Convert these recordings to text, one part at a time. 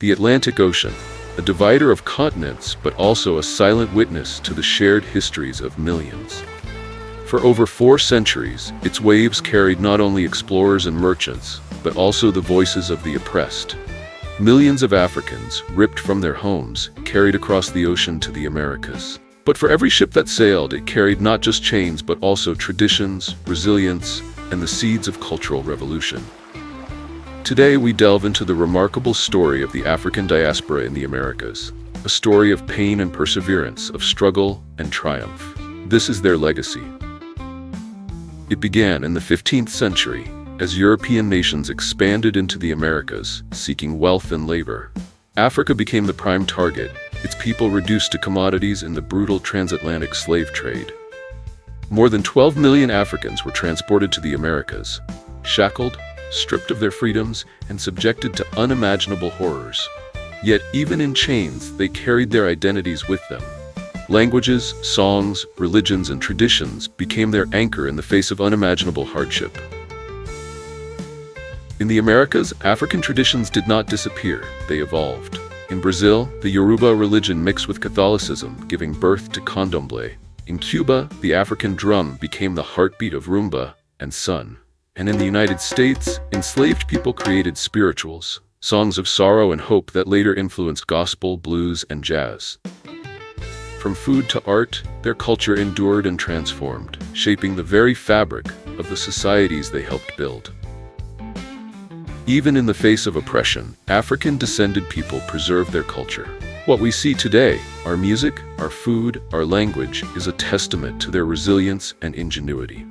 The Atlantic Ocean, a divider of continents but also a silent witness to the shared histories of millions. For over 4 centuries, its waves carried not only explorers and merchants, but also the voices of the oppressed. Millions of Africans, ripped from their homes, carried across the ocean to the Americas. But for every ship that sailed, it carried not just chains but also traditions, resilience, and the seeds of cultural revolution. Today we delve into the remarkable story of the African diaspora in the Americas, a story of pain and perseverance, of struggle and triumph. This is their legacy. It began in the 15th century, as European nations expanded into the Americas, seeking wealth and labor. Africa became the prime target, its people reduced to commodities in the brutal transatlantic slave trade. More than 12 million Africans were transported to the Americas, shackled, stripped of their freedoms, and subjected to unimaginable horrors. Yet even in chains, they carried their identities with them. Languages, songs, religions, and traditions became their anchor in the face of unimaginable hardship. In the Americas, African traditions did not disappear, they evolved. In Brazil, the Yoruba religion mixed with Catholicism, giving birth to candomblé. In Cuba, the African drum became the heartbeat of rumba and sun. And in the United States, enslaved people created spirituals, songs of sorrow and hope that later influenced gospel, blues, and jazz. From food to art, their culture endured and transformed, shaping the very fabric of the societies they helped build. Even in the face of oppression, African-descended people preserved their culture. What we see today, our music, our food, our language, is a testament to their resilience and ingenuity.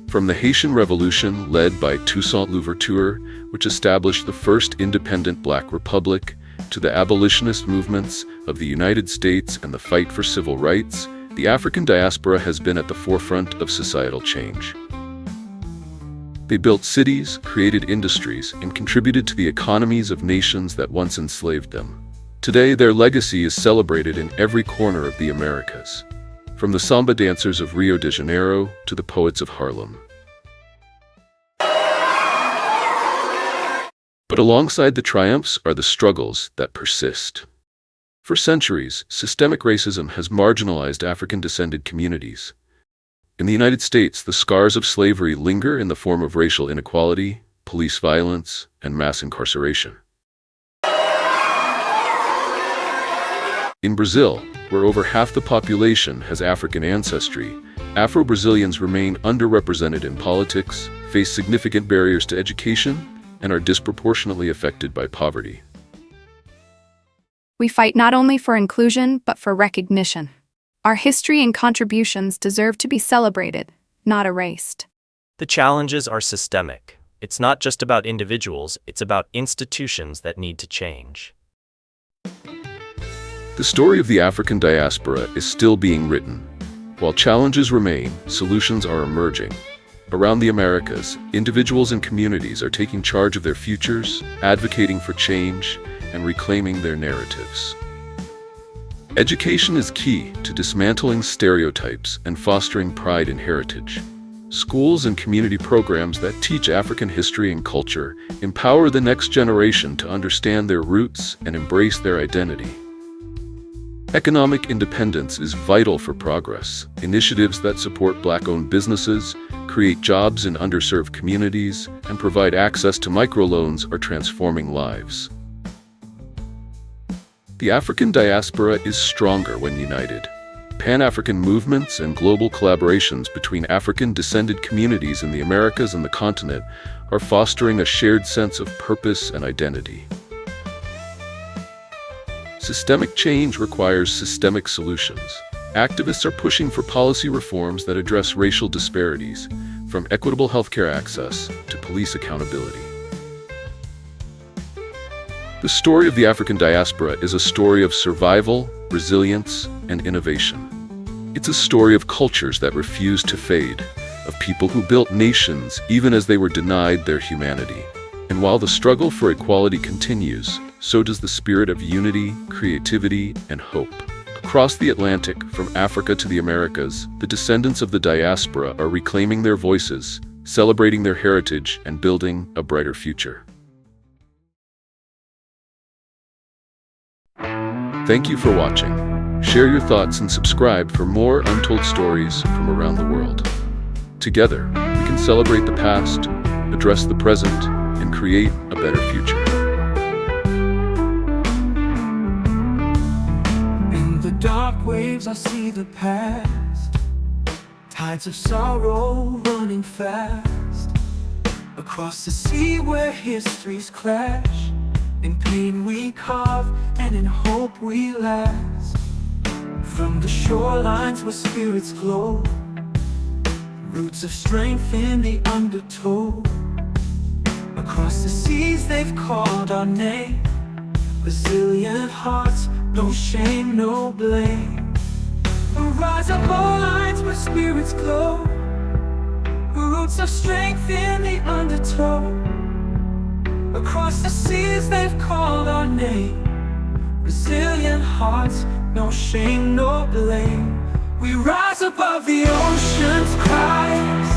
From the Haitian Revolution, led by Toussaint Louverture, which established the first independent Black republic, to the abolitionist movements of the United States and the fight for civil rights, the African diaspora has been at the forefront of societal change. They built cities, created industries, and contributed to the economies of nations that once enslaved them. Today, their legacy is celebrated in every corner of the Americas, from the samba dancers of Rio de Janeiro to the poets of Harlem. But alongside the triumphs are the struggles that persist. For centuries, systemic racism has marginalized African-descended communities. In the United States, the scars of slavery linger in the form of racial inequality, police violence, and mass incarceration. In Brazil, where over half the population has African ancestry, Afro-Brazilians remain underrepresented in politics, face significant barriers to education, and are disproportionately affected by poverty. We fight not only for inclusion, but for recognition. Our history and contributions deserve to be celebrated, not erased. The challenges are systemic. It's not just about individuals, it's about institutions that need to change. The story of the African diaspora is still being written. While challenges remain, solutions are emerging. Around the Americas, individuals and communities are taking charge of their futures, advocating for change, and reclaiming their narratives. Education is key to dismantling stereotypes and fostering pride in heritage. Schools and community programs that teach African history and culture empower the next generation to understand their roots and embrace their identity. Economic independence is vital for progress. Initiatives that support Black-owned businesses, create jobs in underserved communities, and provide access to microloans are transforming lives. The African diaspora is stronger when united. Pan-African movements and global collaborations between African-descended communities in the Americas and the continent are fostering a shared sense of purpose and identity. Systemic change requires systemic solutions. Activists are pushing for policy reforms that address racial disparities, from equitable healthcare access to police accountability. The story of the African diaspora is a story of survival, resilience, and innovation. It's a story of cultures that refuse to fade, of people who built nations even as they were denied their humanity. And while the struggle for equality continues, so does the spirit of unity, creativity, and hope. Across the Atlantic, from Africa to the Americas, the descendants of the diaspora are reclaiming their voices, celebrating their heritage, and building a brighter future. Thank you for watching. Share your thoughts and subscribe for more untold stories from around the world. Together, we can celebrate the past, address the present, and create a better future. In the dark waves I see the past, tides of sorrow running fast, across the sea where histories clash. In pain we carve and in hope we last. From the shorelines where spirits glow, roots of strength in the undertow. Across the seas they've called our name, resilient hearts, no shame, no blame. We rise up all lines where spirits glow, roots of strength in the undertow. Across the seas they've called our name, resilient hearts, no shame, no blame. We rise above the ocean's cries,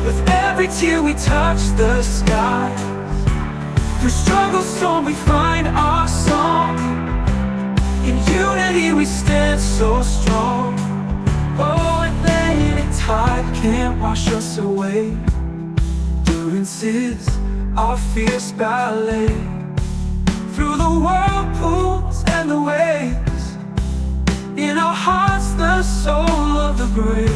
with every tear we touch the skies. Through struggle storm we find our song, in unity we stand so strong. Oh, Atlantic tide can't wash us away, endurance is our fierce ballet. Through the whirlpools and the waves, in our hearts the soul of the brave.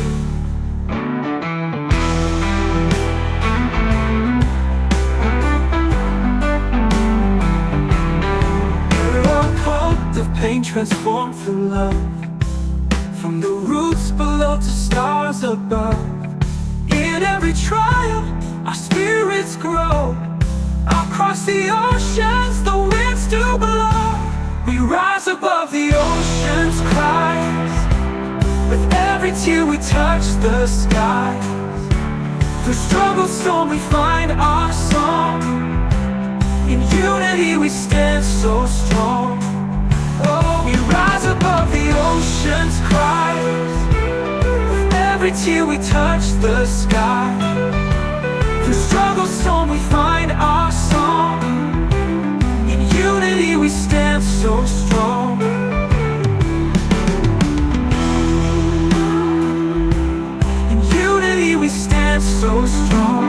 Of pain transformed through love, from the roots below to stars above. In every trial our spirits grow, across the oceans the winds do blow. We rise above the ocean's cries, with every tear we touch the skies. Through struggle storm we find our song, in unity we stand so strong. Oh, we rise above the ocean's cries, with every tear we touch the sky. Through struggle storm we find our song, in unity we stand so strong. In unity we stand so strong.